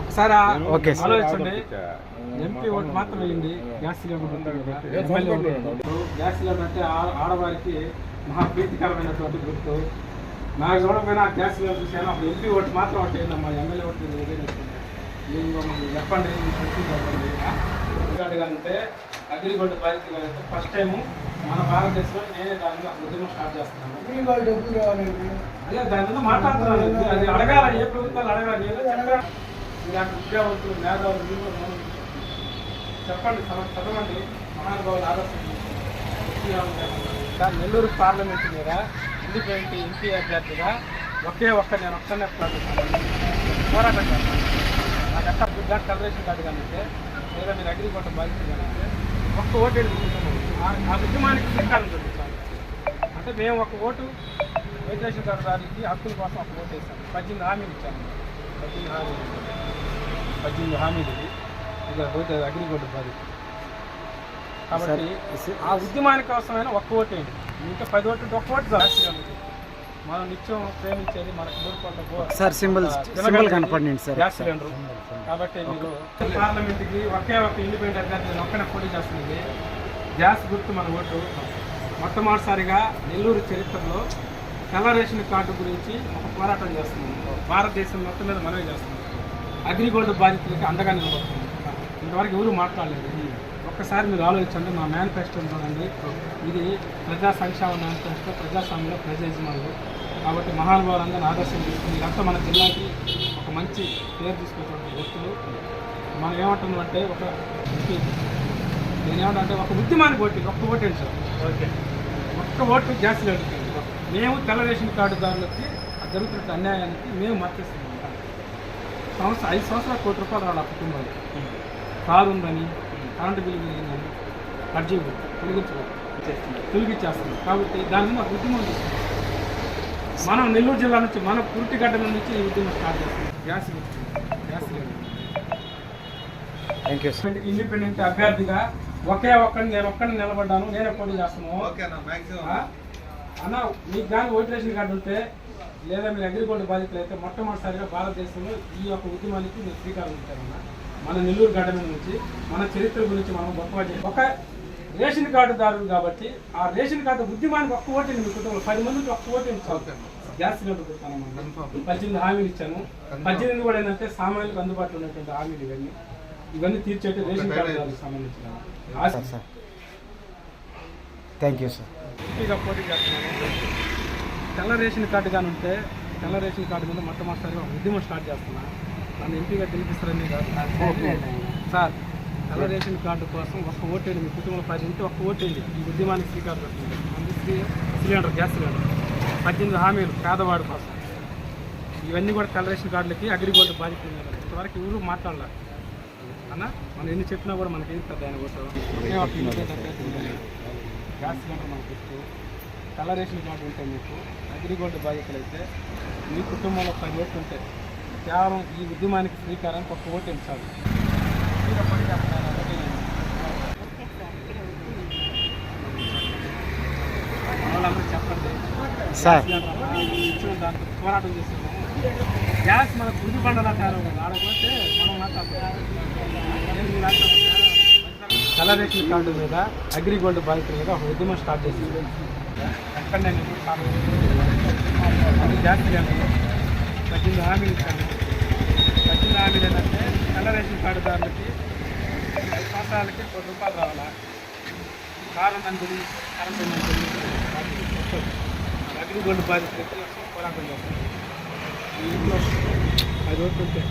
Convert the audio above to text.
ఒకసారి ఆలోచించండి. MP vote మాత్రం వేయండి. గ్యాస్ సిలిండర్ ఉంటుంది కదా, ఎమ్మెల్యే ఓటు. గ్యాస్ సిలిండర్ అంటే ఆడవారికి మహా ప్రీతికరమైనటువంటి గుర్తు. నాకు చూడకపోయినా గ్యాస్ సిలిండర్ చూసాను. అప్పుడు ఎంపీ ఓటు మాత్రం ఒకటి వేయండి. ఎమ్మెల్యే ఓటు చెప్పండి, చెప్పండి. అంటే అగ్రిగోల్డ్ బాధితులు అయితే ఫస్ట్ టైం మన భారతదేశంలో నేనే దాని మీద ఉద్యమం స్టార్ట్ చేస్తున్నాను. అదే దాని మీద మాట్లాడుతున్నాను. అది అడగాల, ఏ ప్రభుత్వాలు అడగాలి, ఇలాంటి విద్యావంతులు, మేధావులు చెప్పండి, చదవండి. మహానుభావులు ఆదర్శం. నెల్లూరు పార్లమెంట్ మీద ఇండిపెండెంట్ ఎంపీ అభ్యర్థిగా నేను ఒక్కనే పోరాటం చేస్తాను. నాకు ఎట్లా గుడ్డాట్ కలరేషన్ కార్డు కానీ లేదా మీరు అగ్రిగోల్డ్ బాధితులు కానీ ఒక్క ఓటు ఆ ఉద్యమానికి శ్రీకారం చుట్టించాలి. అంటే మేము ఒక ఓటు రేషన్ కార్డు దానికి హక్కుల కోసం ఒక ఓటు వేసాము. 18 హామీలు ఇచ్చాము. 18 హామీలు ఇలా పోతే అగ్రిగోల్డ్ బాధితులు. కాబట్టి ఆ ఉద్యమానికి అవసరమైన ఒక్క ఓటు ఏంటి, ఇంకా 10 ఓట్లు ఒక్క ఓటు రాష్ట్రం. మనం నిత్యం ప్రేమించేది మనకు గ్యాస్ సిలిండర్. కాబట్టి మీరు పార్లమెంట్కి ఒక్క ఇండిపెండెంట్ అభ్యర్థి ఒక్కనే పోటీ చేస్తుంది. గ్యాస్ గుర్తు మన ఓటు. మొట్టమొదటిసారిగా నెల్లూరు చరిత్రలో తెల్ల రేషన్ కార్డు గురించి ఒక పోరాటం చేస్తున్నాం. భారతదేశం మొత్తం మీద మనమే చేస్తున్నాం. అగ్రిగోల్డ్ బాధితులకి అండగా నిలబడుతుంది. ఇంతవరకు ఎవరు మాట్లాడలేదు. ఒక్కసారి మీరు ఆలోచించండి. మా మేనిఫెస్టో చూడండి. ఇది ప్రజా సంక్షేమ మేనిఫెస్టో, ప్రజాస్వామ్యంలో ప్రజా యజమానులు. కాబట్టి మహానుభావులందరినీ ఆదర్శం తీసుకుని ఇదంతా మన జిల్లాకి ఒక మంచి పేరు తీసుకున్నటువంటి వ్యక్తులు. మనం ఏమంటున్నామంటే నేనేమంటే ఒక ఉద్యమానికి ఒక్క ఓటు ఏంటి సార్, ఒక్క ఓటు గ్యాస్ సిలిండర్కి. మేము తెల్ల రేషన్ కార్డుదారులకి జరుగుతున్న అన్యాయానికి మేము మద్దతిస్తున్నాం. 5 సంవత్సరాల కోటి రూపాయలు రావాలి ఆ కుటుంబాలు. కారు ఉందని, కరెంటు బిల్లు పెరిగిందని, అర్జీ తొలగించేస్తున్నాం. కాబట్టి దాని మీద ఉద్యమం తీసుకుంటాం. మనం నెల్లూరు జిల్లా నుంచి, మన పురిటిగడ్డ నుంచి ఈ ఉద్యమం స్టార్ట్ చేస్తాం. Gas cylinder. Thank you. Independent అభ్యర్థిగా నేను ఒక్కడిని నిలబడ్డాను. నేనే పోటీ చేస్తున్నాను అన్న. మీకు కానీ ఓటు రేషన్ కార్డు ఉంటే లేదా మీరు అగ్రిగోల్డ్ బాధితులు అయితే మొట్టమొదటిసారిగా భారతదేశంలో ఈ యొక్క ఉద్యమానికి మీరు శ్రీకారం చుట్టారన్న. మన నెల్లూరు గడ్డ మీద నుంచి మన చరిత్ర గురించి మనం ఒక రేషన్ కార్డుదారులు కాబట్టి ఆ రేషన్ కార్డు ఉద్యమానికి ఒక్క ఓటు మీ కుటుంబంలో 10 మందికి ఒక్క ఓటు ఇచ్చాను. గ్యాస్ సిలిండర్ పెడతాను. 18 హామీలు ఇచ్చాను. 18 కూడా ఏంటంటే సామాన్యులకు అందుబాటులో ఉన్నటువంటి హామీలు ఇవన్నీ తీర్చేట్టు రేషన్ కార్డుదారులకు సంబంధించిన. Thank you sir. ఎంపీగా పోటీ చేస్తున్నాను. తెల్ల రేషన్ కార్డు కానీ ఉంటే తెల్ల రేషన్ కార్డు మీద మొట్టమొదటిసారిగా ఉద్యమం స్టార్ట్ చేస్తున్నాను. నన్ను ఎంపీగా గెలిపిస్తారని సార్. తెల్ల రేషన్ కార్డు కోసం ఒక్క ఓటేయండి. మీ కుటుంబంలో 10 ఉంటే ఒక్క ఓటేయండి. ఈ ఉద్యమానికి శ్రీకారం చుట్టింది. సిలిండర్, గ్యాస్ సిలిండర్, 18 హామీలు పేదవాడి కోసం. ఇవన్నీ కూడా తెల్ల రేషన్ కార్డులకి అగ్రిగోల్డ్ బాధితులు. ఇంతవరకు ఎవరు మాట్లాడలేదు అన్న. మనం ఎన్ని చెప్పినా కూడా మనకి ఏం పెద్ద ఆయన ఓటు. గ్యాస్ సిలిండర్ మనకి ఇస్తూ తెల్ల రేషన్ కార్డు ఉంటే మీకు అగ్రిగోల్డ్ బాధితులు అయితే మీ కుటుంబంలో 10 ఓట్లు ఉంటాయి. కేవలం ఈ ఉద్యమానికి శ్రీకారానికి ఒక్క ఓటు ఎంచాలి. వాళ్ళందరూ చెప్పండి సార్. ఇచ్చిన దాంట్లో పోరాటం చేస్తున్నాము. గ్యాస్ మన గుడి పండుగ అంటారు. ఆడకపోతే మనం మాట్లాడతాం. తెల్ల రేషన్ కార్డు మీద అగ్రిగోల్డ్ బాధితుల మీద ఒక ఉద్యమం స్టార్ట్ చేసింది. ఎక్కడ నేను అది గ్యాస్ సిలిండర్ 18 హామీలు ఇచ్చాను. 18 హామీలు ఏంటంటే తెల్ల రేషన్ కార్డుదారులకి 5 సంవత్సరాలకి ₹1 రావాలా. కారు నందులు, కరెంటు నందులు అగ్రిగోల్డ్ బాధితులకి పోరాటం చేస్తాను. ఈ ఇంట్లో 10 ఓట్లు ఉంటే